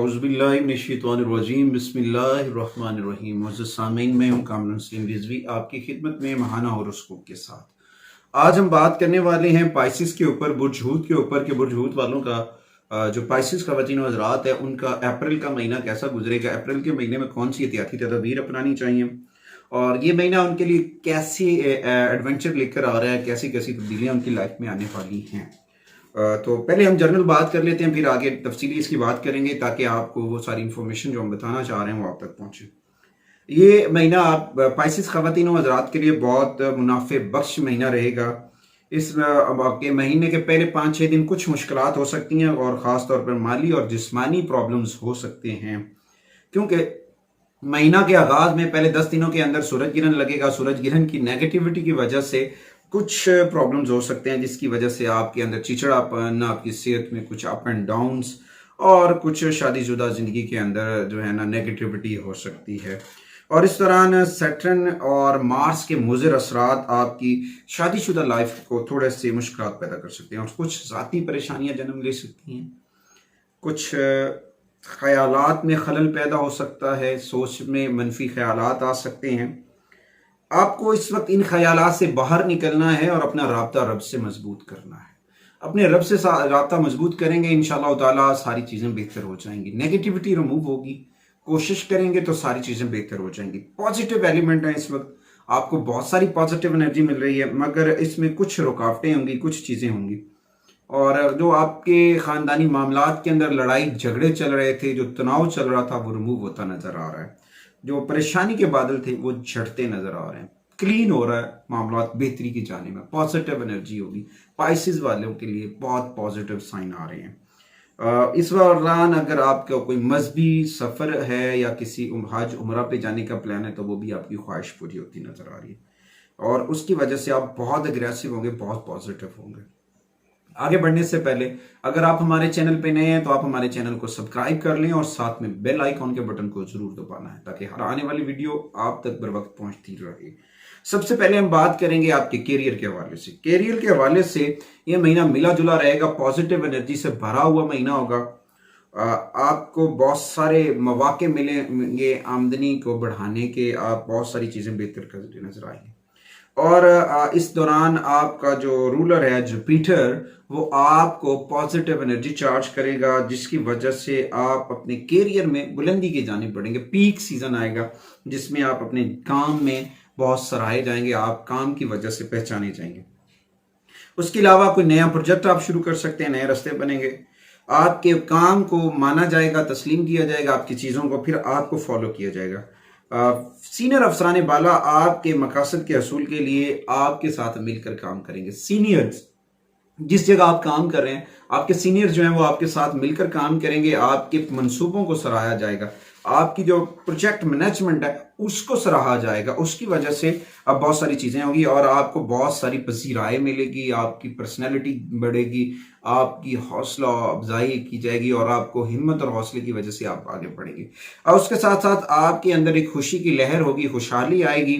औज़ुबिल्लाहिमिनश्शैतानिर्रजीम बिस्मिल्लाहिर्रहमानिर्रहीम। मुअज़्ज़ज़ सामीन, मैं हूँ कामरान सलीम रिजवी आपकी खिदमत में महाना हॉरोस्कोप के साथ। आज हम बात करने वाले हैं पाइसिस के ऊपर, बुर्ज हूत के ऊपर कि बुर्ज हूत वालों का जो पाइसिस ख़वातीन व हज़रात है उनका अप्रैल का महीना कैसा गुजरेगा, अप्रैल के महीने में कौन सी एहतियाती तदबीर अपनानी चाहिए और ये महीना उनके लिए कैसे एडवेंचर लेकर आ रहा है, कैसी कैसी तब्दीलियाँ उनकी लाइफ में आने वाली हैं। तो पहले हम जनरल बात कर लेते हैं, फिर आगे तफसीली इसकी बात करेंगे ताकि आपको वो सारी इन्फॉर्मेशन जो हम बताना चाह रहे हैं वो आप तक पहुँचे। ये महीना आप पाइसिस ख़वातीन व हज़रात के लिए बहुत मुनाफे बख्श महीना रहेगा। इस आपके महीने के पहले 5-6 दिन कुछ मुश्किलात हो सकती हैं और ख़ास तौर पर माली और जिस्मानी प्रॉब्लम्स हो सकते हैं, क्योंकि महीना के आगाज में पहले 10 दिनों के अंदर सूरज गिरहन लगेगा। सूरज गिरहन की नेगेटिविटी की वजह से कुछ प्रॉब्लम्स हो सकते हैं, जिसकी वजह से आपके अंदर चिड़चिड़ापन, आपकी सेहत में कुछ अप एंड डाउन्स और कुछ शादीशुदा ज़िंदगी के अंदर जो है ना नेगेटिविटी हो सकती है। और इस दौरान सैटर्न और मार्स के मुज़िर असरात आपकी शादीशुदा लाइफ को थोड़े से मुश्किलात पैदा कर सकते हैं और कुछ ज़ाती परेशानियां जन्म ले सकती हैं। कुछ ख्यालात में खलल पैदा हो सकता है, सोच में मनफी ख्यालात आ सकते हैं। आपको इस वक्त इन ख्यालात से बाहर निकलना है और अपना राब्ता रब से मजबूत करना है। अपने रब से राब्ता मजबूत करेंगे, इंशाअल्लाह ताला सारी चीज़ें बेहतर हो जाएंगी, नेगेटिविटी रिमूव होगी। कोशिश करेंगे तो सारी चीज़ें बेहतर हो जाएंगी। पॉजिटिव एलिमेंट है, इस वक्त आपको बहुत सारी पॉजिटिव एनर्जी मिल रही है, मगर इसमें कुछ रुकावटें होंगी, कुछ चीज़ें होंगी। और जो आपके ख़ानदानी मामलात के अंदर लड़ाई झगड़े चल रहे थे, जो तनाव चल रहा था, वो रिमूव होता नज़र आ रहा है। जो परेशानी के बादल थे वो झड़ते नजर आ रहे हैं, क्लीन हो रहा है मामलात बेहतरी की जाने में, पॉजिटिव एनर्जी होगी। पाइसिस वालों के लिए बहुत पॉजिटिव साइन आ रहे हैं। इस दौरान अगर आपका कोई मजहबी सफ़र है या किसी हज उम्रा पे जाने का प्लान है तो वो भी आपकी ख्वाहिश पूरी होती नजर आ रही है और उसकी वजह से आप बहुत अग्रेसिव होंगे, बहुत पॉजिटिव होंगे। आगे बढ़ने से पहले अगर आप हमारे चैनल पे नए हैं तो आप हमारे चैनल को सब्सक्राइब कर लें और साथ में बेल आइकॉन के बटन को जरूर दबाना है ताकि हर आने वाली वीडियो आप तक बर वक्त पहुंचती रहे। सबसे पहले हम बात करेंगे आपके कैरियर के हवाले से। कैरियर के हवाले से ये महीना मिला जुला रहेगा, पॉजिटिव एनर्जी से भरा हुआ महीना होगा। आपको बहुत सारे मौके मिलेंगे आमदनी को बढ़ाने के, आप बहुत सारी चीज़ें बेहतर करते नजर आएंगे। और इस दौरान आपका जो रूलर है जुपिटर, वो आपको पॉजिटिव एनर्जी चार्ज करेगा, जिसकी वजह से आप अपने कैरियर में बुलंदी की जानिब बढ़ेंगे। पीक सीजन आएगा जिसमें आप अपने काम में बहुत सराहे जाएंगे, आप काम की वजह से पहचाने जाएंगे। उसके अलावा कोई नया प्रोजेक्ट आप शुरू कर सकते हैं, नए रास्ते बनेंगे, आपके काम को माना जाएगा, तस्लीम किया जाएगा, आपकी चीज़ों को फिर आपको फॉलो किया जाएगा। सीनियर अफसरान बाला आपके मकासद के हसूल के लिए आपके साथ मिलकर काम करेंगे। सीनियर्स जिस जगह आप काम कर रहे हैं, आपके सीनियर जो हैं वो आपके साथ मिलकर काम करेंगे, आपके मंसूबों को सराहा जाएगा, आपकी जो प्रोजेक्ट मैनेजमेंट है उसको सराहा जाएगा। उसकी वजह से अब बहुत सारी चीज़ें होगी और आपको बहुत सारी पसीराएँ मिलेगी, आपकी पर्सनैलिटी बढ़ेगी, आपकी हौसला अफजाई की जाएगी और आपको हिम्मत और हौसले की वजह से आप आगे बढ़ेंगे। और उसके साथ साथ आपके अंदर एक खुशी की लहर होगी, खुशहाली आएगी,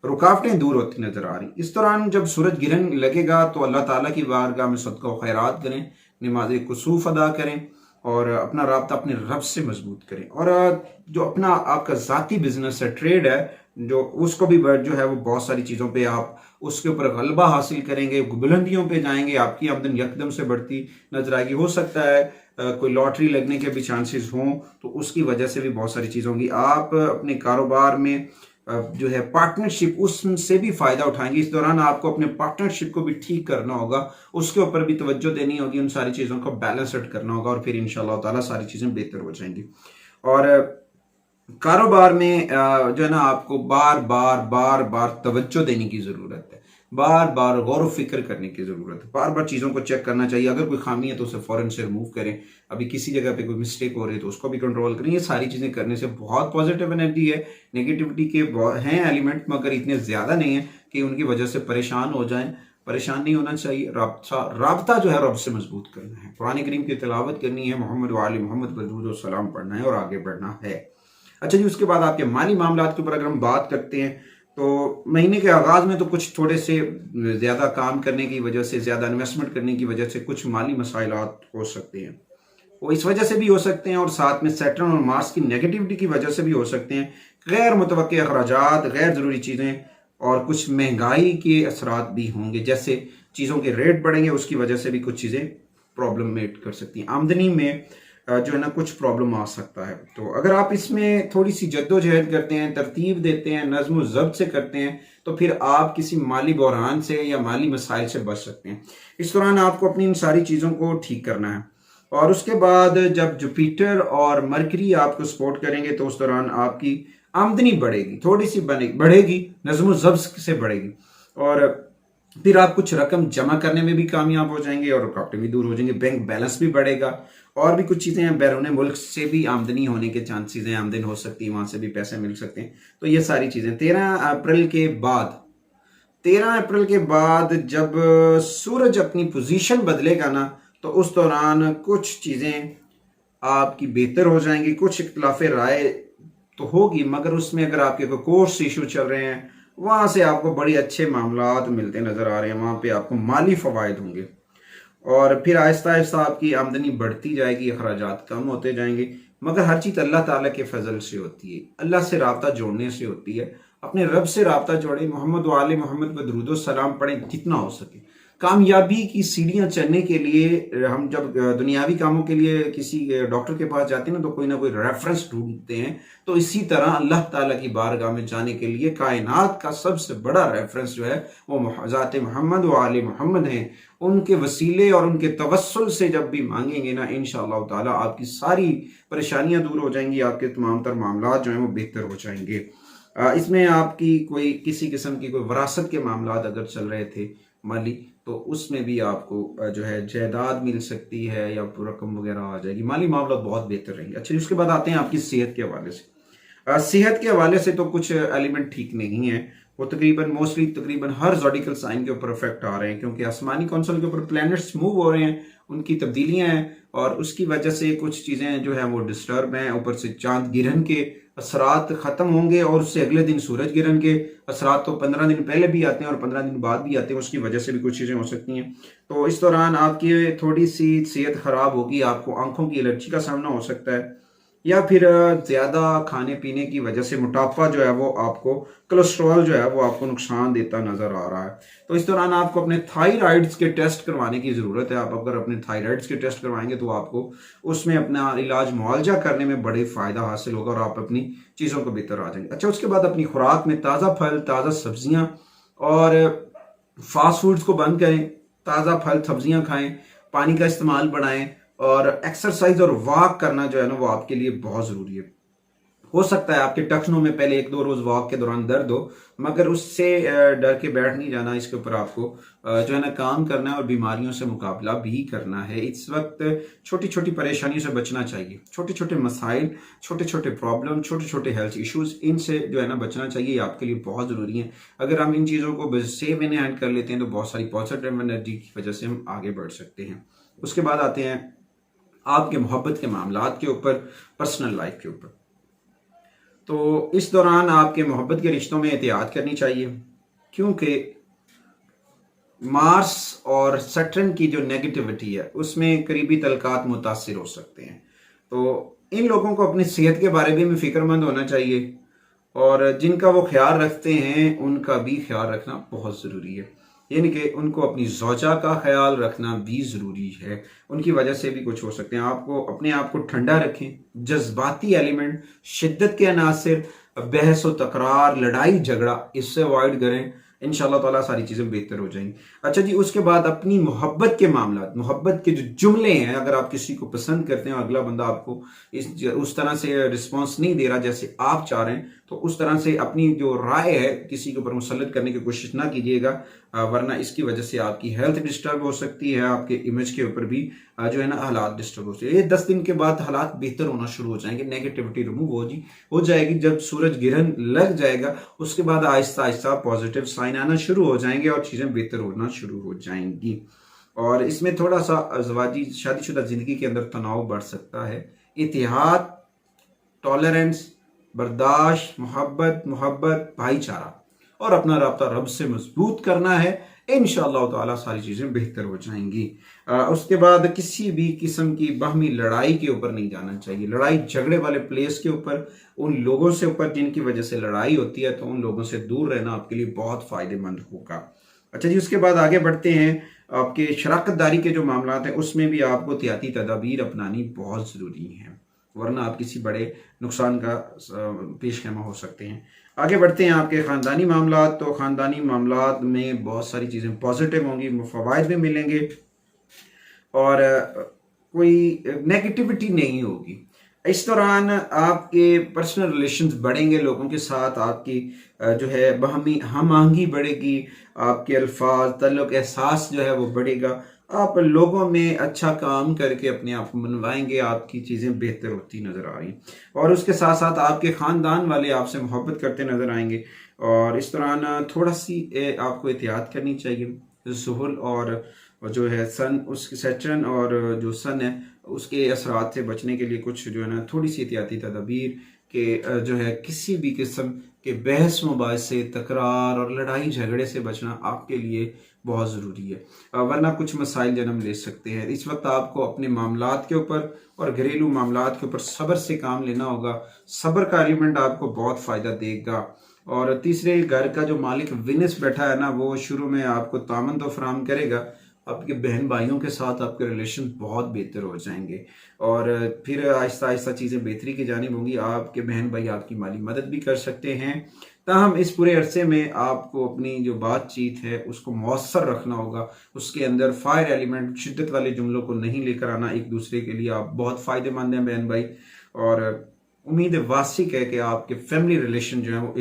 रुकावटें दूर होती नजर आ रही। इस दौरान जब सूरज गिरहन लगेगा तो अल्लाह ताला की बारगाह में सदका व खैरात करें, नमाज कुसूफ अदा करें और अपना राब्ता अपने रब से मजबूत करें। और जो अपना आपका ज़ाती बिजनेस है, ट्रेड है, जो उसको भी जो है वो बहुत सारी चीज़ों पे आप उसके ऊपर गलबा हासिल करेंगे, बुलंदियों पे जाएंगे, आपकी आमदन यकदम से बढ़ती नजर आएगी। हो सकता है कोई लॉटरी लगने के भी चांसेस हों तो उसकी वजह से भी बहुत सारी चीज़ होंगी। आप अपने कारोबार में जो है पार्टनरशिप, उससे भी फायदा उठाएंगे। इस दौरान आपको अपने पार्टनरशिप को भी ठीक करना होगा, उसके ऊपर भी तवज्जो देनी होगी, उन सारी चीज़ों को बैलेंस आउट करना होगा और फिर इंशाअल्लाह ताला सारी चीज़ें बेहतर हो जाएंगी। और कारोबार में जो है ना आपको बार बार तवज्जो देने की ज़रूरत है, बार बार गौर फिक्र करने की ज़रूरत है, बार बार चीज़ों को चेक करना चाहिए। अगर कोई खामी है तो उसे फ़ौरन से रिमूव करें, अभी किसी जगह पे कोई मिस्टेक हो रही है तो उसको भी कंट्रोल करें। ये सारी चीज़ें करने से बहुत पॉजिटिव एनर्जी है। नेगेटिविटी के हैं एलिमेंट मगर इतने ज़्यादा नहीं है कि उनकी वजह से परेशान हो जाएं। परेशान नहीं होना चाहिए, राब्ता जो है रब से मजबूत करना है, कुरान करीम की तिलावत करनी है, मोहम्मद व आले मोहम्मद पर दुरूद व सलाम पढ़ना है और आगे बढ़ना है। अच्छा जी, उसके बाद आपके माली मामलात के ऊपर अगर हम बात करते हैं तो महीने के आगाज में तो कुछ थोड़े से ज़्यादा काम करने की वजह से, ज़्यादा इन्वेस्टमेंट करने की वजह से कुछ माली मसाइलात हो सकते हैं। वो इस वजह से भी हो सकते हैं, और साथ में सैटर्न और मार्स की नेगेटिविटी की वजह से भी हो सकते हैं। गैर मुतवक्के अखराजात, गैर ज़रूरी चीज़ें और कुछ महंगाई के असरात भी होंगे, जैसे चीज़ों के रेट बढ़ेंगे, उसकी वजह से भी कुछ चीज़ें प्रॉब्लमेट कर सकती हैं। आमदनी में जो है ना कुछ प्रॉब्लम आ सकता है। तो अगर आप इसमें थोड़ी सी जद्दोजहद करते हैं, तरतीब देते हैं, नज़्म ज़ब्त से करते हैं, तो फिर आप किसी माली बहरान से या माली मसाइल से बच सकते हैं। इस दौरान आपको अपनी इन सारी चीज़ों को ठीक करना है। और उसके बाद जब जुपिटर और मरकरी आपको सपोर्ट करेंगे तो उस दौरान आपकी आमदनी बढ़ेगी, थोड़ी सी बढ़ेगी, नज़्म ज़ब्त से बढ़ेगी, और फिर आप कुछ रकम जमा करने में भी कामयाब हो जाएंगे और रुकावटें भी दूर हो जाएंगी, बैंक बैलेंस भी बढ़ेगा, और भी कुछ चीज़ें हैं। बैरून मुल्क से भी आमदनी होने के चांसेस हैं, आमदनी हो सकती है, वहाँ से भी पैसे मिल सकते हैं। तो ये सारी चीज़ें 13 अप्रैल के बाद जब सूरज अपनी पोजीशन बदलेगा ना, तो उस दौरान कुछ चीज़ें आपकी बेहतर हो जाएंगी। कुछ इख्तिलाफ राय तो होगी, मगर उसमें अगर आपके कोई कोर्स इशू चल रहे हैं, वहाँ से आपको बड़े अच्छे मामलात मिलते नज़र आ रहे हैं, वहाँ पे आपको माली फ़वाइद होंगे, और फिर आहिस्ता आहिस्ता आपकी आमदनी बढ़ती जाएगी, अखराजात कम होते जाएंगे। मगर हर चीज़ अल्लाह ताला के फजल से होती है, अल्लाह से राब्ता जोड़ने से होती है। अपने रब से राब्ता जोड़ें, मोहम्मद व आले मोहम्मद पर दुरूद व सलाम पढ़ें जितना हो सके। कामयाबी की सीढ़ियाँ चढ़ने के लिए हम जब दुनियावी कामों के लिए किसी डॉक्टर के पास जाते हैं ना, तो कोई रेफरेंस ढूंढते हैं। तो इसी तरह अल्लाह ताला की बारगाह में जाने के लिए कायनात का सबसे बड़ा रेफरेंस जो है वो ज़ात मोहम्मद व आले मोहम्मद हैं। उनके वसीले और उनके तवस्सुल से जब भी मांगेंगे ना, इंशाअल्लाह ताला आपकी सारी परेशानियां दूर हो जाएंगी, आपके तमाम तर मामलात जो हैं वो बेहतर हो जाएंगे। इसमें आपकी कोई किसी किस्म की कोई विरासत के मामलात अगर चल रहे थे माली, तो उसमें भी आपको जो है जायदाद मिल सकती है या रकम वगैरह आ जाएगी, माली मामला बहुत बेहतर रहेंगे। अच्छा, उसके बाद आते हैं आपकी सेहत के हवाले से। सेहत के हवाले से तो कुछ एलिमेंट ठीक नहीं है, वो तकरीबन हर ज़ोडिकल साइन के ऊपर इफेक्ट आ रहे हैं, क्योंकि आसमानी कौंसल के ऊपर प्लैनेट्स मूव हो रहे हैं, उनकी तब्दीलियां हैं, और उसकी वजह से कुछ चीज़ें जो है वो डिस्टर्ब हैं। ऊपर से चांद गिरहन के असरात ख़त्म होंगे, और उससे अगले दिन सूरज गिरहन के असरात तो 15 दिन पहले भी आते हैं और 15 दिन बाद भी आते हैं, उसकी वजह से भी कुछ चीज़ें हो सकती हैं। तो इस दौरान आपकी थोड़ी सी सेहत ख़राब होगी, आपको आंखों की एलर्जी का सामना हो सकता है, या फिर ज़्यादा खाने पीने की वजह से मोटापा जो है वो आपको, कोलेस्ट्रॉल जो है वो आपको नुकसान देता नज़र आ रहा है। तो इस दौरान आपको अपने थायराइड्स के टेस्ट करवाने की ज़रूरत है। आप अगर अपने थायराइड्स के टेस्ट करवाएंगे तो आपको उसमें अपना इलाज मुआवजा करने में बड़े फ़ायदा हासिल होगा, और आप अपनी चीज़ों को बेहतर आ जाएंगे। अच्छा, उसके बाद अपनी खुराक में ताज़ा फल, ताज़ा सब्जियाँ और फास्ट फूड्स को बंद करें, ताज़ा फल सब्जियाँ खाएँ, पानी का इस्तेमाल बढ़ाएं, और एक्सरसाइज और वॉक करना जो है ना वो आपके लिए बहुत ज़रूरी है। हो सकता है आपके टखनों में पहले 1-2 रोज़ वॉक के दौरान दर्द हो, मगर उससे डर के बैठ नहीं जाना। इसके ऊपर आपको जो है ना काम करना है और बीमारियों से मुकाबला भी करना है। इस वक्त छोटी छोटी परेशानियों से बचना चाहिए, छोटे छोटे मसाइल, छोटे छोटे प्रॉब्लम, छोटे छोटे हेल्थ इश्यूज, इनसे जो है ना बचना चाहिए, आपके लिए बहुत ज़रूरी है। अगर हम इन चीज़ों को सेव इन हैंड कर लेते हैं तो बहुत सारी पॉजिटिव एनर्जी की वजह से हम आगे बढ़ सकते हैं। उसके बाद आते हैं आपके मोहब्बत के मामलात के ऊपर, पर्सनल लाइफ के ऊपर। तो इस दौरान आपके मोहब्बत के रिश्तों में एहतियात करनी चाहिए, क्योंकि मार्स और सैटर्न की जो नेगेटिविटी है उसमें करीबी तलकात मुतासिर हो सकते हैं। तो इन लोगों को अपनी सेहत के बारे में फिक्रमंद होना चाहिए, और जिनका वो ख्याल रखते हैं उनका भी ख्याल रखना बहुत ज़रूरी है। यानी कि उनको अपनी ज़ौजा का ख्याल रखना भी ज़रूरी है, उनकी वजह से भी कुछ हो सकते हैं। आपको अपने आप को ठंडा रखें, जज्बाती एलिमेंट, शिद्दत के अनासर, बहस व तकरार, लड़ाई झगड़ा, इससे अवॉइड करें। इंशाअल्लाह ताला सारी चीज़ें बेहतर हो जाएंगी। अच्छा जी, उसके बाद अपनी मोहब्बत के मामला, मोहब्बत के जो जुमले हैं, अगर आप किसी को पसंद करते हैं और अगला बंदा आपको उस तरह से रिस्पॉन्स नहीं दे रहा जैसे आप चाह रहे हैं, तो उस तरह से अपनी जो राय है किसी के ऊपर मुसल्लत करने की कोशिश ना कीजिएगा, वरना इसकी वजह से आपकी हेल्थ डिस्टर्ब हो सकती है, आपके इमेज के ऊपर भी जो है ना हालात डिस्टर्ब हो सकते हैं। ये 10 दिन के बाद हालात बेहतर होना शुरू हो जाएंगे, नेगेटिविटी रिमूव हो जाएगी। जब सूरज ग्रहण लग जाएगा उसके बाद आहिस्ता आहिस्ता पॉजिटिव साइन आना शुरू हो जाएंगे और चीज़ें बेहतर होना शुरू हो जाएंगी। और इसमें थोड़ा सा अज़वाजी शादीशुदा जिंदगी के अंदर तनाव बढ़ सकता है। इत्तेहाद, टॉलरेंस, बर्दाश्त, मोहब्बत, भाईचारा और अपना राब्ता रब से मजबूत करना है। इंशाअल्लाह ताला सारी चीज़ें बेहतर हो जाएंगी। उसके बाद किसी भी किस्म की बाहमी लड़ाई के ऊपर नहीं जाना चाहिए, लड़ाई झगड़े वाले प्लेस के ऊपर, उन लोगों से ऊपर जिनकी वजह से लड़ाई होती है, तो उन लोगों से दूर रहना आपके लिए बहुत फ़ायदेमंद होगा। अच्छा जी, उसके बाद आगे बढ़ते हैं। आपके शराकत दारी के जो मामला हैं उसमें भी आपको एहतियाती तदाबीर अपनानी बहुत ज़रूरी है, वरना आप किसी बड़े नुकसान का पेश खैमा हो सकते हैं। आगे बढ़ते हैं आपके ख़ानदानी मामला। तो ख़ानदानी मामला में बहुत सारी चीज़ें पॉजिटिव होंगी, फ़वाइद भी मिलेंगे और कोई नेगेटिविटी नहीं होगी। इस दौरान आपके पर्सनल रिलेशंस बढ़ेंगे लोगों के साथ, आपकी जो है बाहमी हम आहंगी बढ़ेगी, आपके अल्फाज तल्लुक एहसास जो है वो बढ़ेगा, आप लोगों में अच्छा काम करके अपने आप को मनवाएंगे, आपकी चीज़ें बेहतर होती नज़र आ रही। और उसके साथ साथ आपके ख़ानदान वाले आपसे मोहब्बत करते नज़र आएंगे। और इस दौरान थोड़ा सी आपको एहतियात करनी चाहिए। ज़ुहल और जो है सन, उसके सैटर्न और जो सन है उसके असरात से बचने के लिए कुछ जो है ना थोड़ी सी एहतियाती तदाबीर के जो है किसी भी किस्म के बहस मुबासे, तकरार और लड़ाई झगड़े से बचना आपके लिए बहुत ज़रूरी है, वरना कुछ मसाइल जन्म ले सकते हैं। इस वक्त आपको अपने मामलात के ऊपर और घरेलू मामलात के ऊपर सब्र से काम लेना होगा। सब्र का एलिमेंट आपको बहुत फ़ायदा देगा। और तीसरे, घर का जो मालिक विनस बैठा है ना, वो शुरू में आपको तामन तो फराहम करेगा, आपके बहन भाइयों के साथ आपके रिलेशन बहुत बेहतर हो जाएंगे और फिर आहिस्ता आहिस्ता चीज़ें बेहतरी की जानिब होंगी। आपके बहन भाई आपकी माली मदद भी कर सकते हैं। ताहम इस पूरे अरसे में आपको अपनी जो बातचीत है उसको मौसर रखना होगा, उसके अंदर फायर एलिमेंट, शिद्दत वाले जुमलों को नहीं लेकर आना। एक दूसरे के लिए आप बहुत फ़ायदेमंद हैं बहन भाई, और उम्मीद वासिक है कि आपके फैमिली रिलेशन जो है वो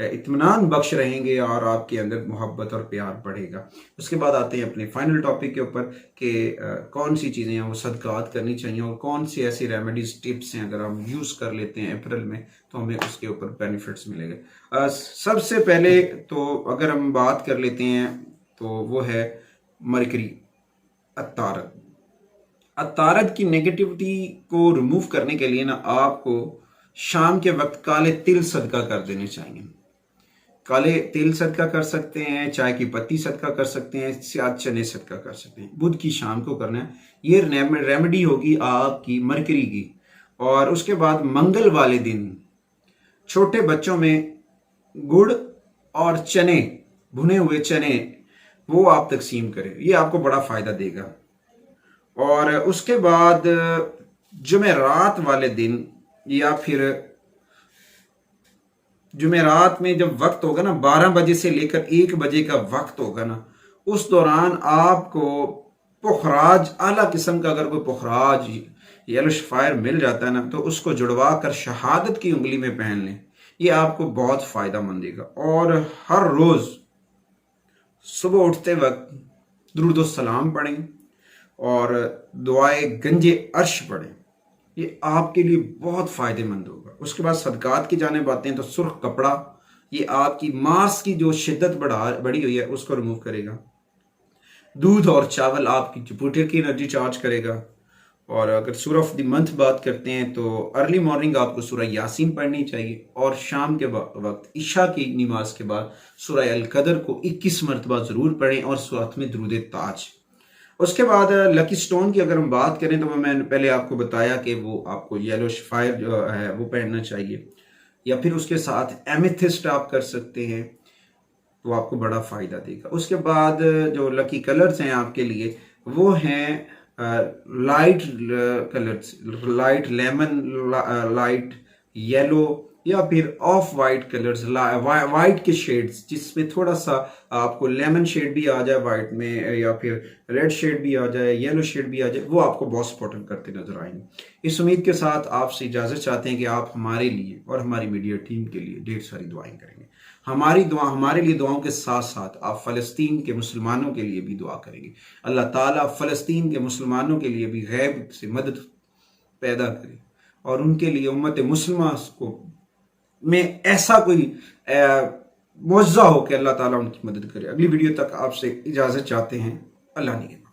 इत्मीनान बख्श रहेंगे और आपके अंदर मोहब्बत और प्यार बढ़ेगा। उसके बाद आते हैं अपने फाइनल टॉपिक के ऊपर कि कौन सी चीज़ें हैं वो सदकात करनी चाहिए और कौन सी ऐसी रेमेडीज टिप्स हैं अगर हम यूज़ कर लेते हैं अप्रैल में तो हमें उसके ऊपर बेनिफिट्स मिलेंगे। सबसे पहले तो अगर हम बात कर लेते हैं तो वो है मरकरी अतारद। अतारद की नेगेटिविटी को रिमूव करने के लिए ना आपको शाम के वक्त काले तिल सदका कर देने चाहिए। काले तिल सदका कर सकते हैं, चाय की पत्ती सदका कर सकते हैं, स्याद चने सदका कर सकते हैं। बुध की शाम को करना है, ये रेमेडी होगी आपकी मरकरी की। और उसके बाद मंगल वाले दिन छोटे बच्चों में गुड़ और चने, भुने हुए चने, वो आप तकसीम करें, ये आपको बड़ा फायदा देगा। और उसके बाद जुमेरात वाले दिन या फिर जुमेरात में जब वक्त होगा ना 12 बजे से लेकर 1 बजे का वक्त होगा ना, उस दौरान आपको पुखराज, आला किस्म का अगर कोई पुखराज येलो सफायर मिल जाता है ना तो उसको जुड़वा कर शहादत की उंगली में पहन लें, ये आपको बहुत फायदा मंद देगा। और हर रोज सुबह उठते वक्त दुरूद सलाम पढ़ें और दुआए गंजे अर्श पढ़ें, ये आपके लिए बहुत फ़ायदेमंद होगा। उसके बाद सदकात की जानिब आते हैं तो सुर्ख कपड़ा, ये आपकी मांस की जो शिद्दत बढ़ी हुई है उसको रिमूव करेगा। दूध और चावल आपकी जुपिटर की एनर्जी चार्ज करेगा। और अगर सूरह ऑफ द मंथ बात करते हैं तो अर्ली मॉर्निंग आपको सूरह यासीन पढ़नी चाहिए और शाम के वक्त इशा की नमाज के बाद सूरह अल कदर को 21 मरतबा ज़रूर पढ़ें और साथ में दुरूद ताज। उसके बाद लकी स्टोन की अगर हम बात करें तो मैंने पहले आपको बताया कि वो आपको येलो सफायर जो है वो पहनना चाहिए, या फिर उसके साथ एमेथिस्ट आप कर सकते हैं, तो आपको बड़ा फ़ायदा देगा। उसके बाद जो लकी कलर्स हैं आपके लिए वो हैं light colours, light lemon, light yellow, या फिर ऑफ वाइट कलर्स, वाइट के शेड्स जिसमें थोड़ा सा आपको लेमन शेड भी आ जाए वाइट में, या फिर रेड शेड भी आ जाए, येलो शेड भी आ जाए, वो आपको बहुत सपोर्ट करते नजर आएंगे। इस उम्मीद के साथ आपसे इजाज़त चाहते हैं कि आप हमारे लिए और हमारी मीडिया टीम के लिए ढेर सारी दुआएं करेंगे। हमारे लिए दुआओं के साथ साथ आप फ़लस्तीन के मुसलमानों के लिए भी दुआ करेंगे। अल्लाह ताला फ़लस्तीन के मुसलमानों के लिए भी गैब से मदद पैदा करे और उनके लिए उम्मत मुस्लिमा को में ऐसा कोई मुअज़्ज़ा हो कि अल्लाह ताला उनकी मदद करे। अगली वीडियो तक आपसे इजाज़त चाहते हैं। अल्लाह निगहबान।